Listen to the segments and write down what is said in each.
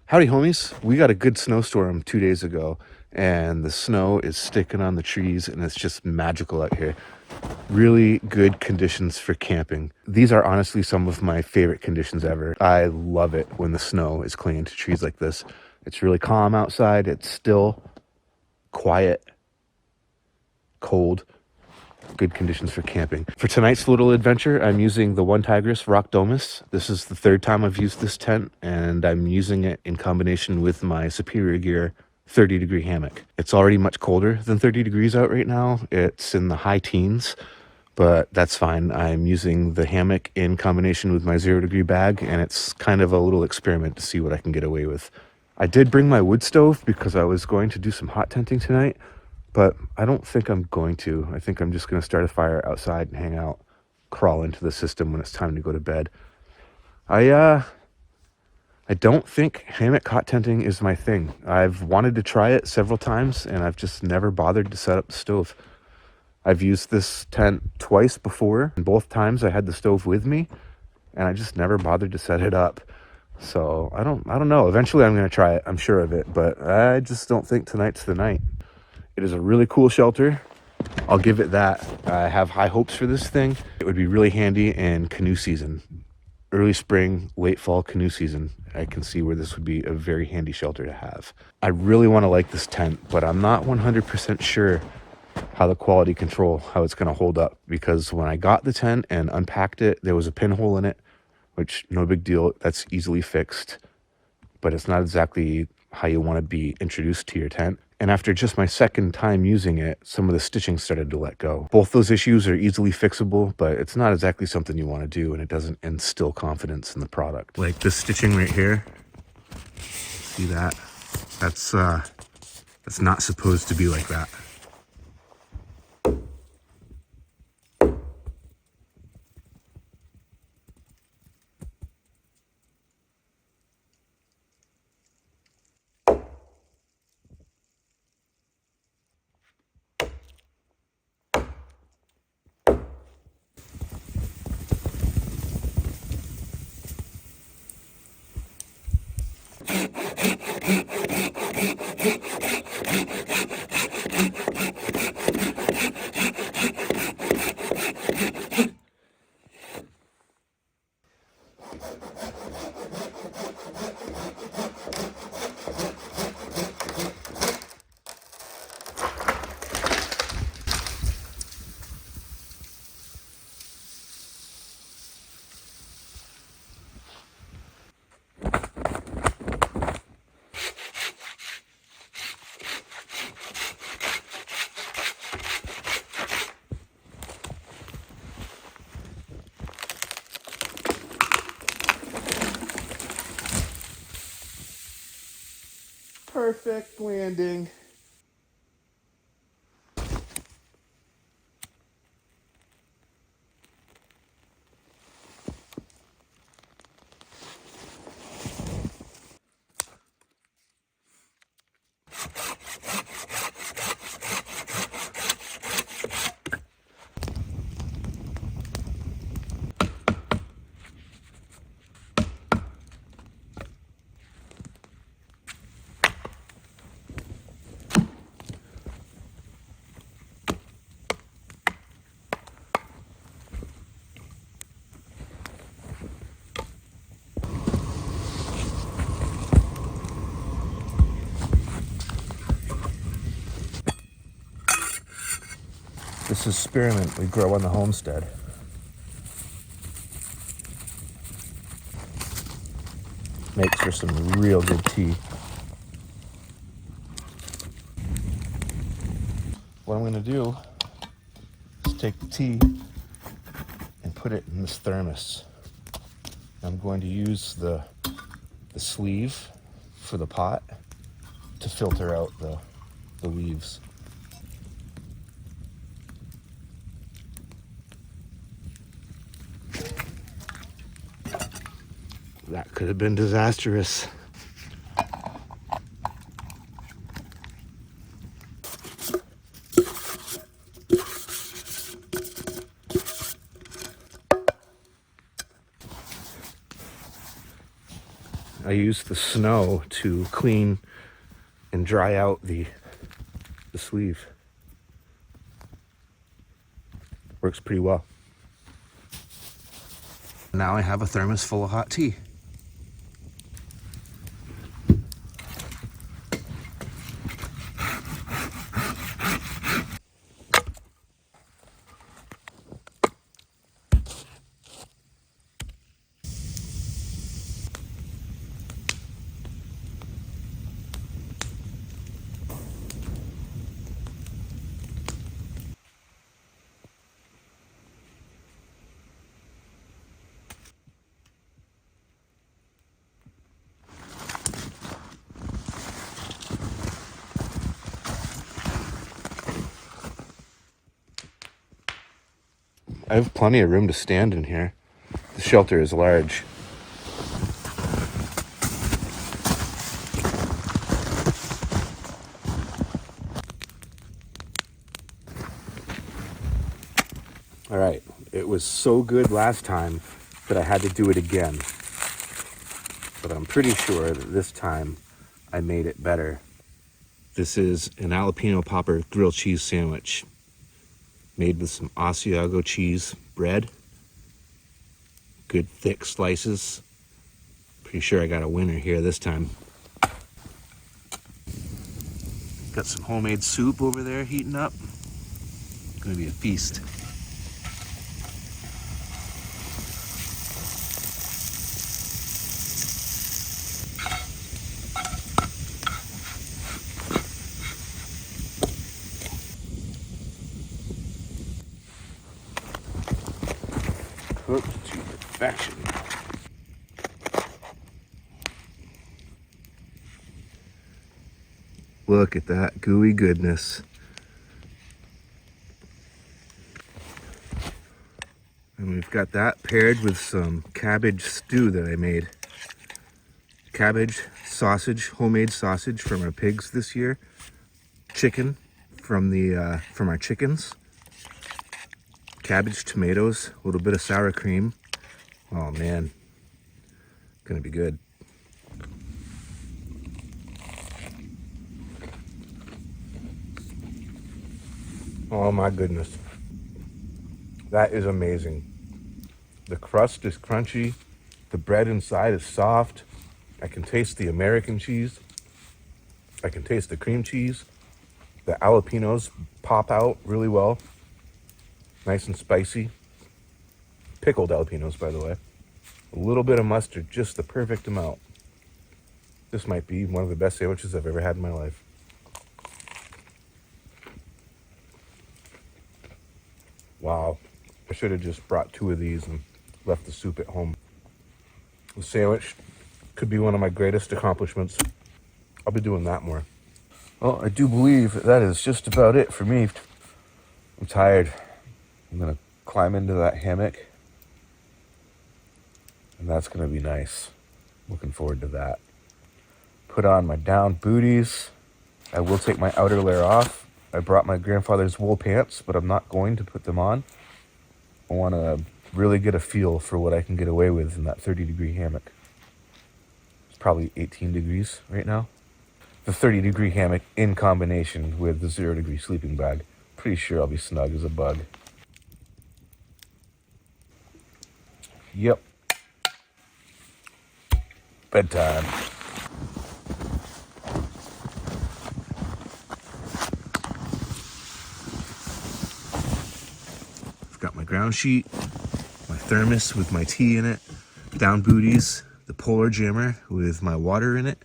Howdy, homies. We got a good snowstorm 2 days ago, and the snow is sticking on the trees, and it's just magical out here. Really good conditions for camping. These are honestly some of my favorite conditions ever. I love it when the snow is clinging to trees like this. It's really calm outside. It's still, quiet, cold. Good conditions for camping. For tonight's little adventure, I'm using the Tigris Rocdomus. This is the third time I've used this tent, and I'm using it in combination with my Superior Gear 30-degree hammock. It's already much colder than 30 degrees out right now. It's in the high teens, but that's fine. I'm using the hammock in combination with my 0-degree bag, and it's kind of a little experiment to see what I can get away with. I did bring my wood stove because I was going to do some hot tenting tonight, but I don't think I'm going to. I think I'm just going to start a fire outside and hang out, crawl into the system when it's time to go to bed. I don't think hammock hot tenting is my thing. I've wanted to try it several times, and I've just never bothered to set up the stove. I've used this tent twice before, and both times I had the stove with me, and I just never bothered to set it up. So I don't know. Eventually I'm going to try it. I'm sure of it, but I just don't think tonight's the night. It is a really cool shelter. I'll give it that. I have high hopes for this thing. It would be really handy in canoe season. Early spring, late fall canoe season. I can see where this would be a very handy shelter to have. I really want to like this tent, but I'm not 100% sure how the quality control, how it's going to hold up. Because when I got the tent and unpacked it, there was a pinhole in it, which no big deal. That's easily fixed. But it's not exactly how you want to be introduced to your tent. And after just my second time using it, some of the stitching started to let go. Both those issues are easily fixable, but it's not exactly something you want to do, and it doesn't instill confidence in the product. Like this stitching right here, see that? That's not supposed to be like that. Perfect landing. This is spearmint we grow on the homestead. Makes for some real good tea. What I'm going to do is take the tea and put it in this thermos. I'm going to use the sleeve for the pot to filter out the leaves. That could have been disastrous. I use the snow to clean and dry out the sleeve. Works pretty well. Now I have a thermos full of hot tea. I have plenty of room to stand in here. The shelter is large. All right, it was so good last time that I had to do it again. But I'm pretty sure that this time I made it better. This is an jalapeno popper grilled cheese sandwich made with some Asiago cheese bread. Good thick slices. Pretty sure I got a winner here this time. Got some homemade soup over there heating up. Gonna be a feast. Cooked to perfection. Look at that gooey goodness. And we've got that paired with some cabbage stew that I made. Cabbage, sausage, homemade sausage from our pigs this year. Chicken from our chickens. Cabbage, tomatoes, a little bit of sour cream. Oh man, gonna be good. Oh my goodness. That is amazing. The crust is crunchy. The bread inside is soft. I can taste the American cheese. I can taste the cream cheese. The jalapenos pop out really well. Nice and spicy. Pickled jalapenos, by the way. A little bit of mustard, just the perfect amount. This might be one of the best sandwiches I've ever had in my life. Wow. I should have just brought 2 of these and left the soup at home. The sandwich could be one of my greatest accomplishments. I'll be doing that more. Well, I do believe that is just about it for me. I'm tired. I'm gonna climb into that hammock, and that's gonna be nice. Looking forward to that. Put on my down booties. I will take my outer layer off. I brought my grandfather's wool pants, but I'm not going to put them on. I want to really get a feel for what I can get away with in that 30-degree hammock. It's probably 18 degrees right now. The 30-degree hammock in combination with the 0-degree sleeping bag. Pretty sure I'll be snug as a bug. Yep. Bedtime. I've got my ground sheet, my thermos with my tea in it, down booties, the polar jammer with my water in it,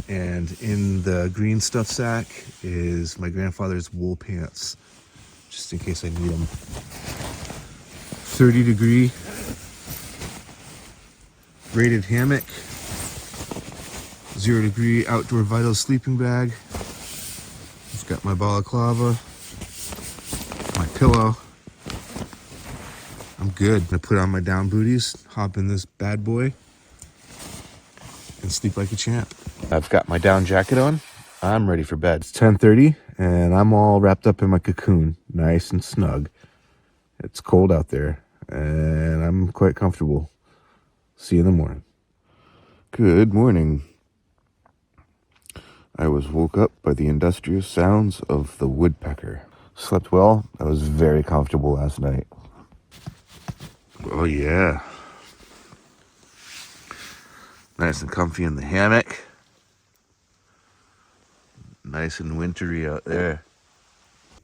and in the green stuff sack is my grandfather's wool pants, just in case I need them. 30-degree rated hammock, 0-degree outdoor vital sleeping bag. I've got my balaclava, my pillow. I'm good. I put on my down booties, hop in this bad boy, and sleep like a champ. I've got my down jacket on. I'm ready for bed. It's 10:30, and I'm all wrapped up in my cocoon, nice and snug. It's cold out there, and I'm quite comfortable. See you in the morning. Good morning. I was woke up by the industrious sounds of the woodpecker. Slept well. I was very comfortable last night. Oh yeah. Nice and comfy in the hammock. Nice and wintry out there.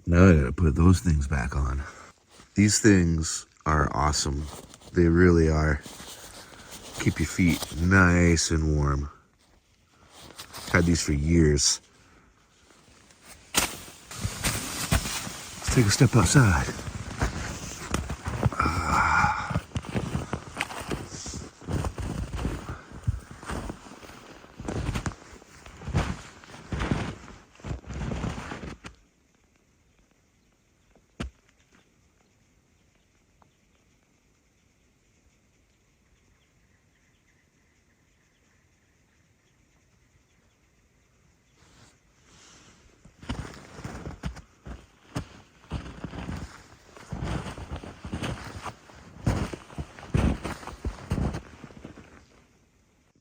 Now I gotta put those things back on. These things are awesome. They really are. Keep your feet nice and warm. Had these for years. Let's take a step outside.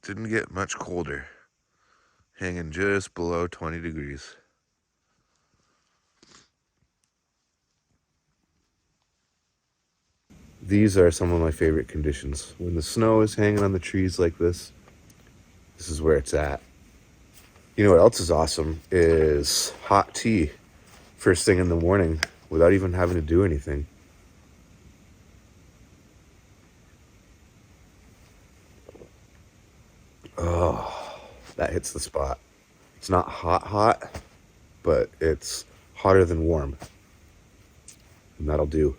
Didn't get much colder. Hanging just below 20 degrees. These are some of my favorite conditions. When the snow is hanging on the trees like this is where it's at. You know what else is awesome is hot tea first thing in the morning without even having to do anything. Oh, that hits the spot. It's not hot, but it's hotter than warm. And that'll do.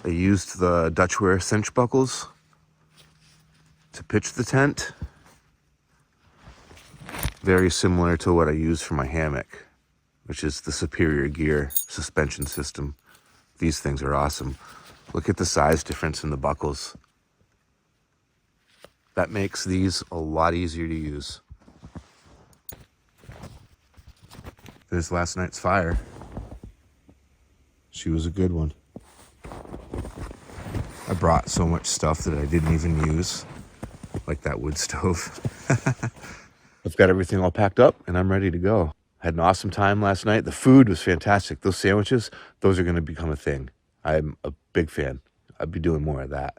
I used the Dutchware cinch buckles to pitch the tent. Very similar to what I use for my hammock, which is the Superior Gear suspension system. These things are awesome. Look at the size difference in the buckles. That makes these a lot easier to use. There's last night's fire. She was a good one. I brought so much stuff that I didn't even use, like that wood stove. I've got everything all packed up and I'm ready to go. I had an awesome time last night. The food was fantastic. Those sandwiches, those are going to become a thing. I'm a big fan. I'll be doing more of that.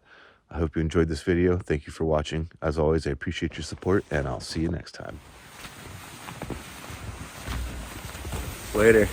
I hope you enjoyed this video. Thank you for watching. As always, I appreciate your support and I'll see you next time. Later.